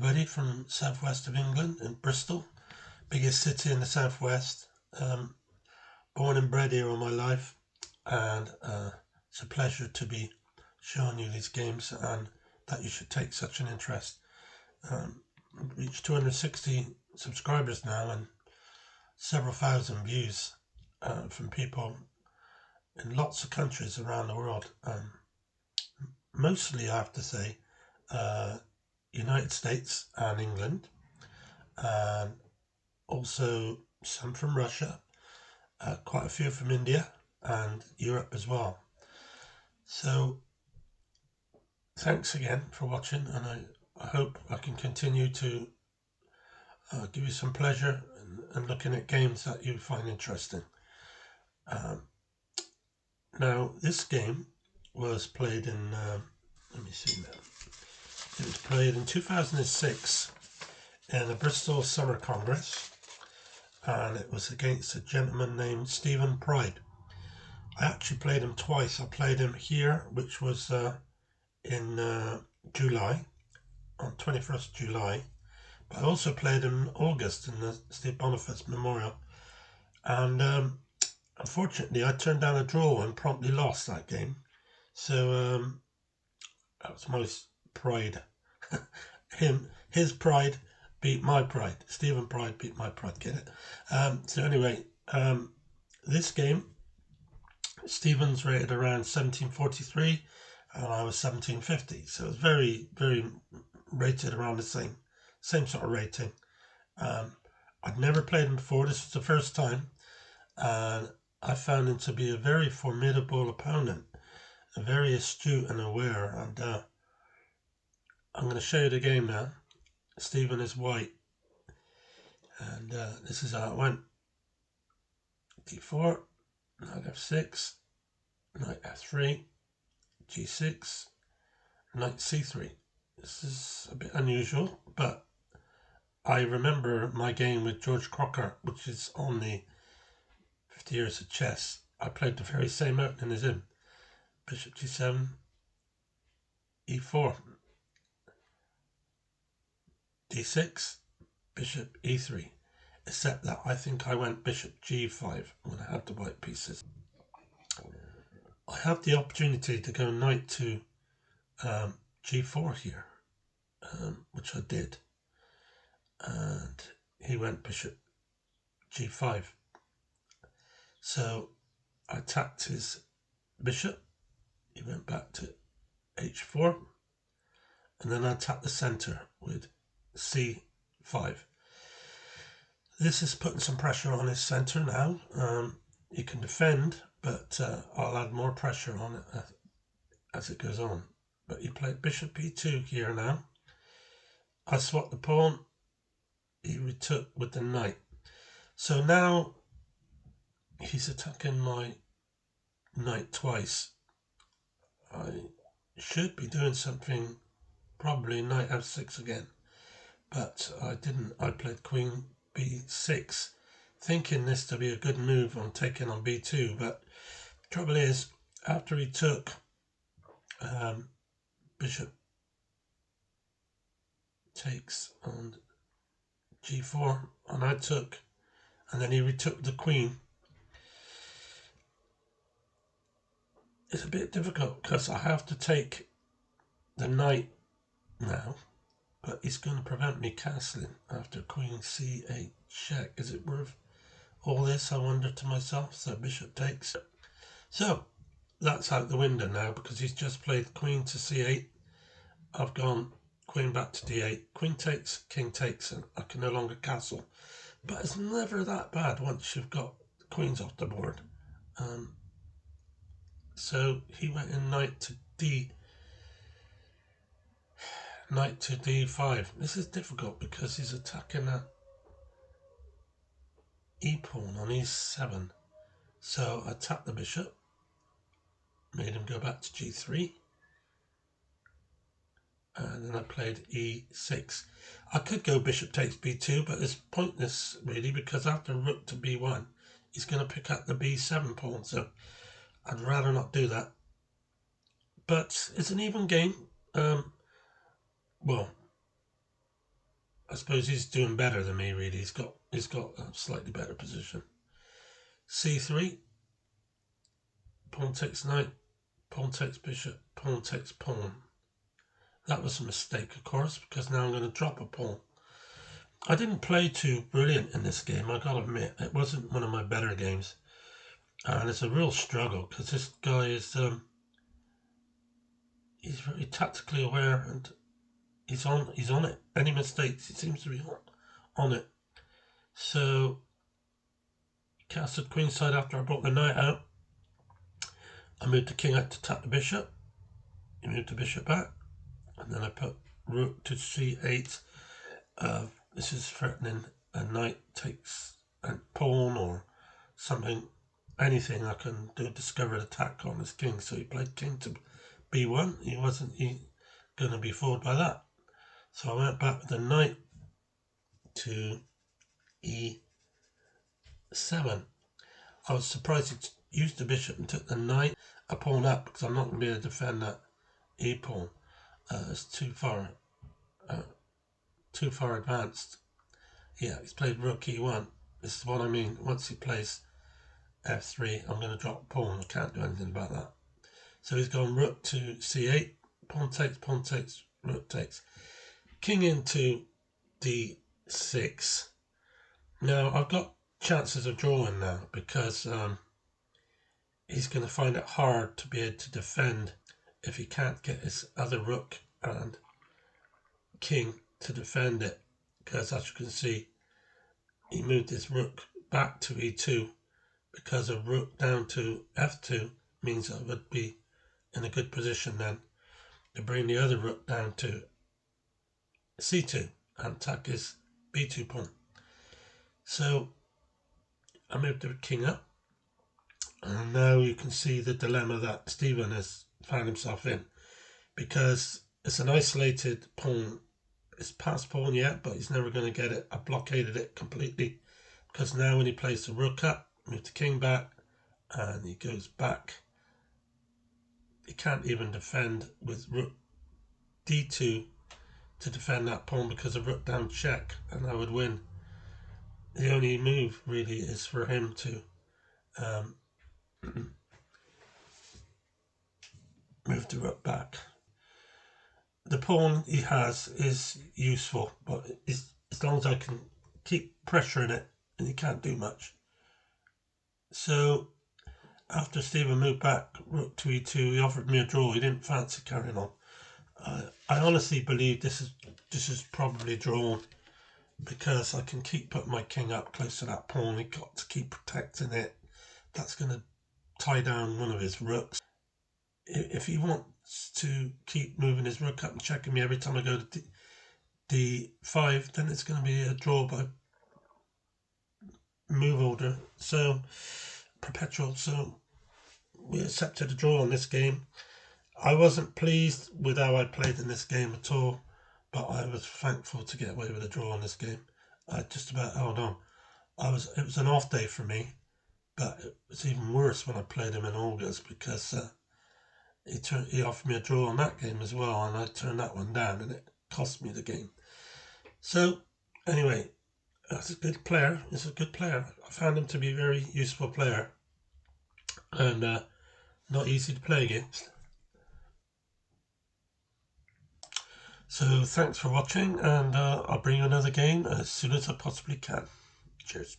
everybody from southwest of England in Bristol, biggest city in the southwest. Born and bred here all my life, and it's a pleasure to be showing you these games and that you should take such an interest. Reached 260 subscribers now and several thousand views from people in lots of countries around the world. Mostly, I have to say, United States and England, and also some from Russia, quite a few from India and Europe as well. So thanks again for watching, and I hope I can continue to give you some pleasure in looking at games that you find interesting. Now, this game was played in, let me see now. It was played in 2006 in the Bristol Summer Congress, and it was against a gentleman named Stephen Pride. I actually played him twice. I played him here, which was in July, on 21st July, but I also played him in August in the St. Boniface Memorial, and unfortunately I turned down a draw and promptly lost that game. So that was my pride. His pride beat my pride. Stephen Pride beat my pride, get it? So anyway, this game, Stephen's rated around 1743 and I was 1750, so it was very, very rated around the same sort of rating. I'd never played him before. This was the first time, and I found him to be a very formidable opponent, very astute and aware, and I'm going to show you the game now. Stephen is white, and this is how it went. d4, knight f6, knight f3, g6, knight c3. This is a bit unusual, but I remember my game with George Crocker, which is on the 50 Years of Chess. I played the very same opening as him. Bishop g7, e4, d6, bishop e3, except that I think I went bishop g5 when I had the white pieces. I have the opportunity to go knight to g4 here, which I did, and he went bishop g5. So I attacked his bishop, he went back to h4, and then I attacked the centre with c5. This is putting some pressure on his centre now. He can defend, but I'll add more pressure on it as it goes on. But he played bishop e2 here now. I swapped the pawn, he retook with the knight. So now he's attacking my knight twice. I should be doing something, probably knight f6 again, but I didn't. I played queen b6, thinking this to be a good move on taking on b2, but the trouble is, after he took bishop takes on g4, and I took, and then he retook the queen. It's a bit difficult because I have to take the knight now, but he's going to prevent me castling after queen c8 check. Is it worth all this, I wonder to myself? So bishop takes. So that's out the window now because he's just played queen to c8. I've gone queen back to d8, queen takes, king takes, and I can no longer castle. But it's never that bad once you've got the queens off the board. So he went in knight to d5. This is difficult because he's attacking a e-pawn on e7. So I tapped the bishop, made him go back to g3, and then I played e6. I could go bishop takes b2, but it's pointless really because after rook to b1, he's going to pick up the b7 pawn, so I'd rather not do that. But it's an even game. Well, I suppose he's doing better than me, really. He's got a slightly better position. C3, pawn takes knight, pawn takes bishop, pawn takes pawn. That was a mistake, of course, because now I'm going to drop a pawn. I didn't play too brilliant in this game, I gotta admit. It wasn't one of my better games. And it's a real struggle, because this guy is, he's very tactically aware, and he's on it. Any mistakes, he seems to be on it. So, casted queenside after I brought the knight out. I moved the king out to tap the bishop. He moved the bishop back. And then I put rook to c8. This is threatening a knight takes a pawn or something, anything I can do a discovered attack on this king. So he played king to b1. He wasn't going to be fooled by that. So I went back with the knight to e7. I was surprised he used the bishop and took the knight a pawn up, because I'm not going to be able to defend that e pawn. It's too far advanced. Yeah, he's played rook e1. This is what I mean. Once he plays f3, I'm going to drop a pawn. I can't do anything about that. So he's gone rook to c8. Pawn takes, rook takes. King into d6. Now, I've got chances of drawing now, because he's going to find it hard to be able to defend if he can't get his other rook and king to defend it. Because as you can see, he moved his rook back to e2, because a rook down to f2 means I would be in a good position then to bring the other rook down to c2 and attack his b2 pawn. So I moved the king up, and now you can see the dilemma that Stephen has found himself in, because it's an isolated pawn. It's past pawn yet, but he's never going to get it. I blockaded it completely, because now when he plays the rook up, move the king back, and he goes back, he can't even defend with rook d2 to defend that pawn, because of rook down check, and I would win. The only move really is for him to move the rook back. The pawn he has is useful, but as long as I can keep pressuring it, and he can't do much. So after Stephen moved back rook to e2, he offered me a draw. He didn't fancy carrying on. I honestly believe this is probably drawn, because I can keep putting my king up close to that pawn. He got to keep protecting it. That's going to tie down one of his rooks. If he wants to keep moving his rook up and checking me every time I go to d5, then it's going to be a draw by move order. So perpetual. So we accepted a draw on this game. I wasn't pleased with how I played in this game at all, but I was thankful to get away with a draw on this game. I just about held on. It was an off day for me, but it was even worse when I played him in August, because he offered me a draw on that game as well, and I turned that one down, and it cost me the game. So anyway, that's a good player. He's a good player. I found him to be a very useful player, and not easy to play against. So thanks for watching, and I'll bring you another game as soon as I possibly can. Cheers.